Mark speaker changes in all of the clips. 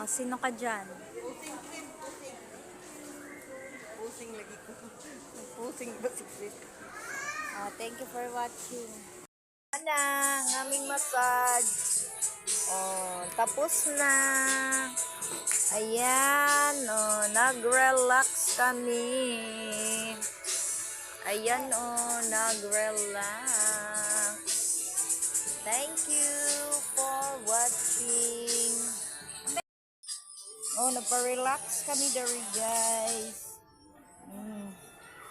Speaker 1: sino ka dyan?
Speaker 2: Pusing, Chris, pusing. Pusing lagi ko. Pusing ba si Chris?
Speaker 1: Thank you for watching.
Speaker 2: Ana, ang aming massage. Tapos na. Ayan, nag-relax kami. Ayan, nag-relax. Thank you for watching. Nagpa-relax kami dari guys.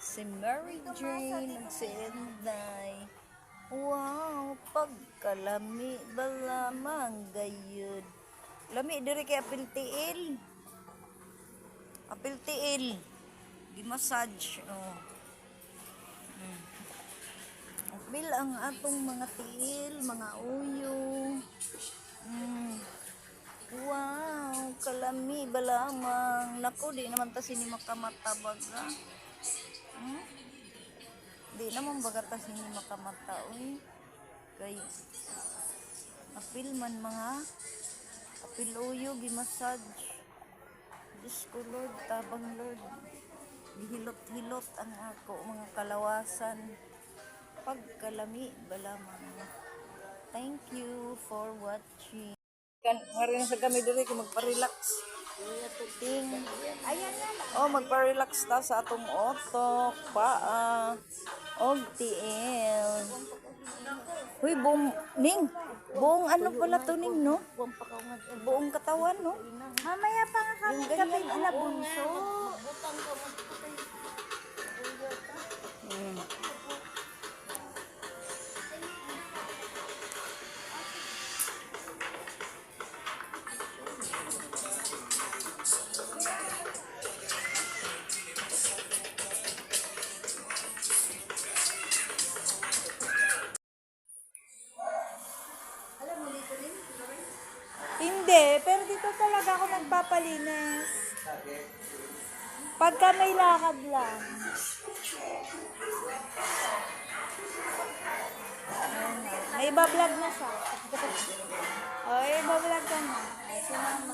Speaker 2: Si Mary Jane at si Enday. Wow, pagkalami ba lamang gayud. Lami diri kay apil tiil. Apil tiil. Di-massage. Apil ang atong mga tiil, mga uyo. Wow, kalami ba lamang. Naku, di naman ta sini makamatabaga. Di naman bagata sini makamata. Uy, kay apil man mga apil uyo, gi-massage. Diyos ko Lord, tabang Lord. Gihilot-hilot ang ako, mga kalawasan. Pagkalami ba lamang. Thank you for watching. Marin sa kami diri kay magpa-relax. Magpa-relax ta sa atong otok, paa, og tiil. Huy, buong ano pala to ning, no? Buong katawan, no?
Speaker 1: Mamaya pa nga kami kapit na bunso. Hindi, pero dito talaga ako nagpapalinis. Pagka may lakad lang. May iba-vlog na siya. Iba-vlog ka na. Ay, si mama.